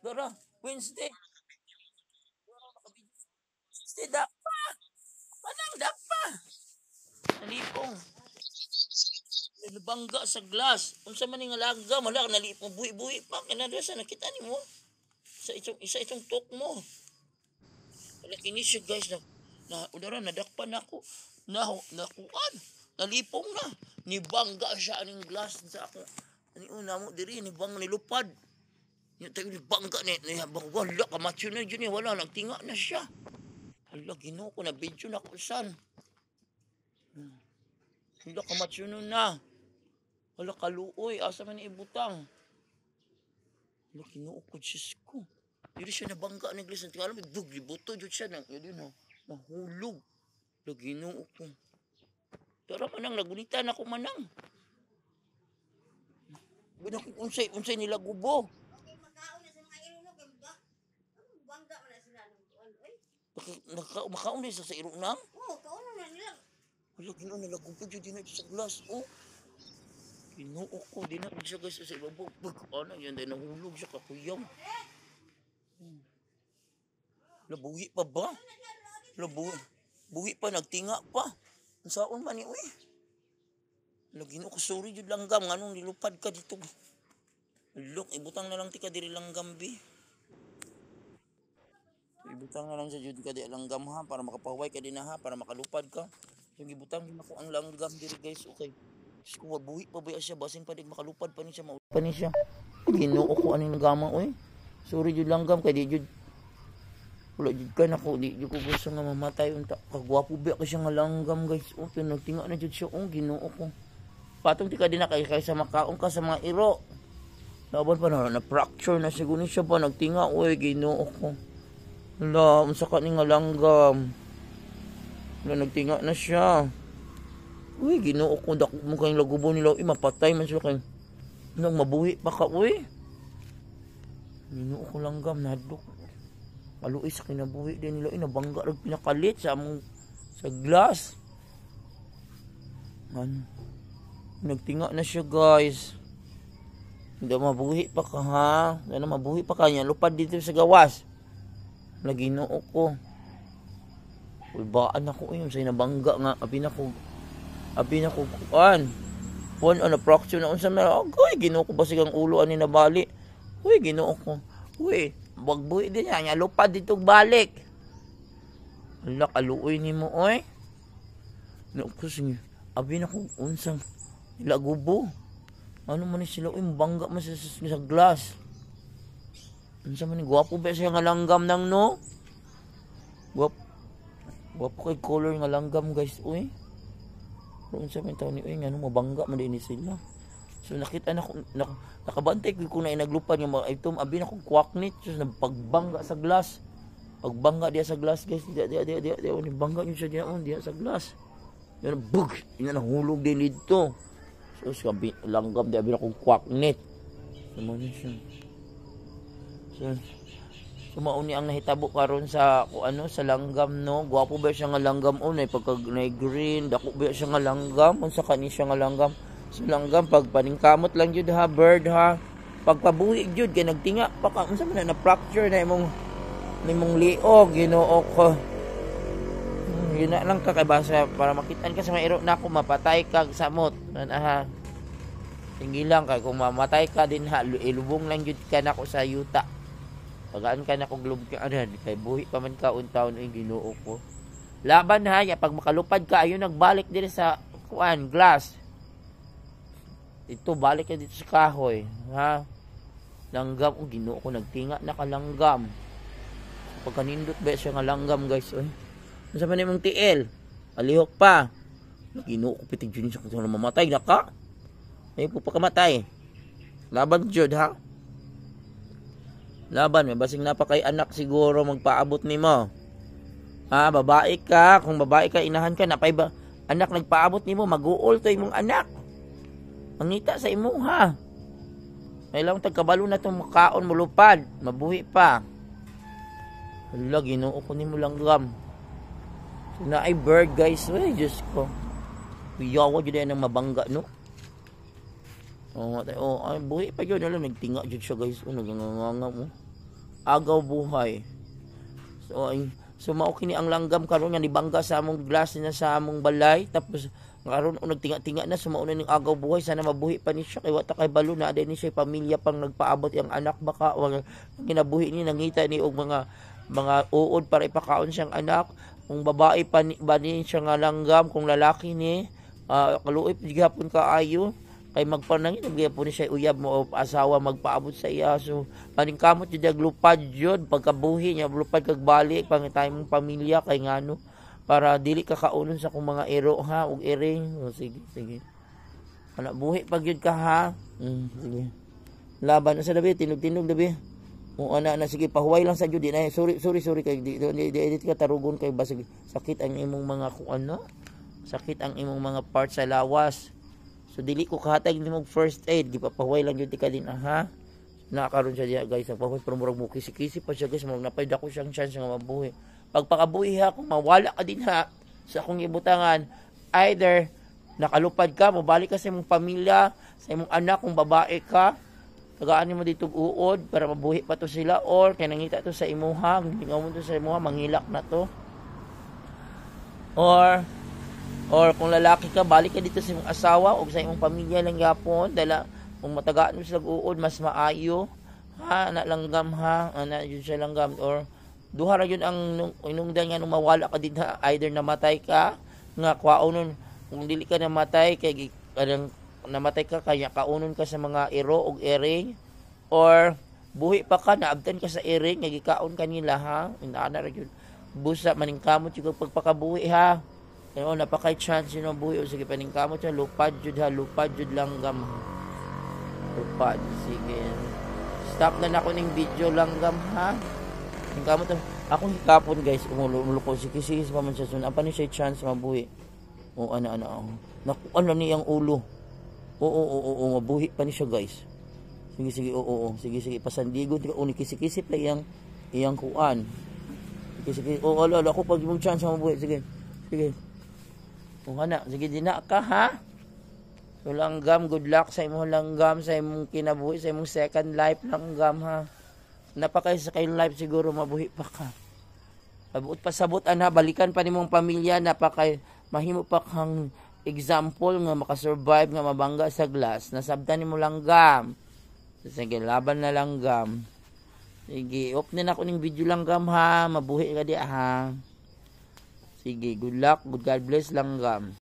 Dara, Wednesday. Wednesday, dapa. Manang dapa. Nalipong. Nalibangga sa glass. Unsa man nga lagam, wala ka nalipong. Buhi-buhi pa. Kinadra sa nakita ni mo. Sa itong talk mo. Wala kini siya guys udara nadakpan ako. Nakuan. Nalipong na. Nibangga siya aning glass sa ako. Ani una mo diri nilupad. Yung tayo nibangga ni habang wala kamatyo na dyan wala nagtinga na siya. Hala Ginoo ko na video na ko san. Hala kamatyo na. Wala kaluoy asa man ibutang. Hala Ginoo ko Diyos ko. Dili siya nabangga ng glass. Tingala may bug libuto jud siya nang yun nahulog. Hala Ginoo ko. Tara manang nagulitan ako manang. Binakit unsay nila gubo. Makaon na sa iro nang? Oo, kauno na nila. Wala, Ginoo, nalagupod yun din sa glass, oh. Ginoo ko, di na siya guys sa ibabaw. Ano yan, dahil nahulog siya kakuyaw. Labuhi pa ba? Buhi pa, nagtinga pa. Ang saon man ni, uy. Ginoo ko, sorry yun langgam, anong nilupad ka dito. Look, ibutang na lang tika diri langgam, bi. Ibutang na lang sa jud ka di langgam ha para makapahuway ka din ha para makalupad ka. So gibutang din ako ang langgam diri guys, okay. Ko buhi pa ba siya basin pa dig makalupad pa ni siya maulupad pa ni siya. Ginoo ko aning nagama oy. Sorry jud langgam kay di jud wala jud ka nako di jud ko gusto nga mamatay unta. Kagwapo ba ka siya nga langgam guys. Oh, nagtinga na jud siya oh Ginoo ko. Patong tika din na kay sa makaon ka sa mga iro. Laban pa na fracture na siguro siya pa nagtinga oy Ginoo ko. Hala, unsa ka ni nga langgam. Hala, nagtinga na siya. Uy, Ginoo ko, dako mo kayong lagubo nila. Uy, mapatay man sila kayong. Nang mabuhi pa ka, uy. Ginoo ko langgam, nadok. Maluoy sa kinabuhi din nila. Uy, nabangga rin pinakalit sa among sa glass. Ano? Nagtinga na siya, guys. Hindi mabuhi pa ka, ha? Hindi mabuhi pa ka. Yan, lupad dito sa gawas. Ginoo ko. Ulbaan ako yun sa nabangga nga. Abi na ko kuan. Pon ano fracture na unsa na. Agoy Ginoo ko basig ang ulo ani nabali. Uy Ginoo ko. Uy, bagbuhi din niya lupad dito balik. Ala kaluoy nimo oy. No ko sige. Abi na ko unsang ilagubo. Ano man sila uy bangga man sa glass. Unsa man ni gwapo ba siya nga langgam nang no? Gwapo kay color nga langgam guys, uy. Unsa man taw ni uy ngano mabangga man din sila. So nakita na ko nakabantay ko na inaglupad nga mga itom abi na ko kwaknit so nagpagbangga sa glass. Pagbangga diya sa glass guys, diya ni bangga niyo siya diya sa glass. Yan bug, ina nahulog din dito. So sabi langgam diya abi na ko kwaknit. Sumo ni siya. So mauni ang nahitabo karon sa sa langgam no. Gwapo ba siya nga langgam unay pagka green, dako ba siya nga langgam, unsa kani siya nga langgam. So langgam pag paningkamot lang jud ha, bird ha. Pagpabuhi jud kay nagtinga pa ka unsa man na fracture na imong liog, Ginoo ko. Yun na lang ka kay basa para makitaan ka sa mga iro na ako mapatay kag samot. Ha. Tinggi lang kay kung mamatay ka din ha, ilubong lang jud ka nako sa yuta. Pagaan ka na kung globe ka anan kay buhi pa man ka untaon ay Ginoo ko. Laban ha ya pag makalupad ka ayon nagbalik dire sa glass. Ito balik ka dito sa kahoy ha. Langgam o Ginoo ko nagtinga na ka langgam. Pagkanindot ba siya nga langgam guys oy. Unsa man imong tiil? Alihok pa. Ginoo ko pitig jud sa kung mamatay na ka. Ay po pa kamatay. Laban jud ha. Laban, may basing napakay anak siguro magpaabot nimo. Ha, babae ka, kung babae ka inahan ka napay ba anak nagpaabot nimo mag-uol to imong anak. Mangita sa imo ha. May lang tagkabalo na tong makaon mo lupad, mabuhi pa. Hala Ginoo ko nimo langgam. So na ay bird guys, ay Diyos ko. Kuyawa jud nang mabangga no. Ay buhi pa jud alam nagtinga jud siya guys, naganganga mo. agaw buhay. So mao kini ang langgam karon nga nibangga sa among glass na sa among balay, tapos karon nagtinga-tinga na sumauna ning agaw buhay, sana mabuhi pa ni siya kay wata kay balo na adin ni siya pamilya pang nagpaabot ang anak baka wala ginabuhi ni nangita ni og mga uod para ipakaon siyang anak. Kung babae pa ni, ba ni siya nga langgam, kung lalaki ni kaluoy gihapon kaayo kay magpanangin gyapon ni siya uyab mo asawa magpaabot sa iya. So paningkamot jud lupad jud pagkabuhi niya lupad kag balik pangitay mong pamilya kay ngano para dili ka kaunon sa kung mga ero ha ug iring. O, sige anak buhi pag yun ka ha. Sige laban na sa dabi tinog dabi o ana na sige pahuway lang sa jud di na sorry kay di edit ka tarugon kay basig sakit ang imong mga ano sakit ang imong mga parts sa lawas. So dili ko kahatag nimong first aid gipapahuway lang jud ka din ha. Nakaroon siya diya guys nagpahuway pero murag mo kisi-kisi pa siya guys murag napay dako siyang chance nga mabuhi. Pagpakabuhi ha, kung mawala ka din ha sa akong ibutangan, either nakalupad ka, mabalik ka sa imong pamilya, sa imong anak kung babae ka, tagaan mo dito uod para mabuhi pa to sila, or kaya nangita to sa imuha, hingaw mo to sa imuha, mangilak na to. Or kung lalaki ka, balik ka dito sa imong asawa o sa imong pamilya lang yapon, dala kung matagaan mo sila uod, mas maayo, ha, na langgam ha, na yun siya langgam, or duha ra yun ang inungdan nga nung mawala ka din ha, either namatay ka nga kwaonon kung dili ka namatay kay kadang namatay ka kaya kaunon ka sa mga iro ug ering, or buhi pa ka naabtan ka sa ering nga gikaon kanila ha inaana ra yun busa maningkamot yung pagpakabuhi ha kaya napakay chance yun ang buhi o sige paningkamot siya lupad jud langgam lupad. Sige stop na nako ning video langgam ha. Yung kamot akong hikapon guys umuluko sikis pa man siya sun apa ni siya chance mabuhi o ana naku ano ni ang ulo oo mabuhi pa ni siya guys. Sige oo sige pasandigon tika uni kisi-kisi pa iyang kuan kisi o ala ako pag imong chance mabuhi sige o ana sige dina ka ha. So langgam good luck sa imong langgam sa imong kinabuhi sa imong second life langgam ha. Napakay sa kayong life siguro mabuhi pa ka. Pabuot pa sabot ana balikan pa nimong pamilya napakay mahimo pa kang example nga makasurvive nga mabangga sa glass nasabtan nimo langgam. Sige laban na langgam. Sige off na ako ning video langgam ha mabuhi ka di ha. Sige good luck, good God bless langgam.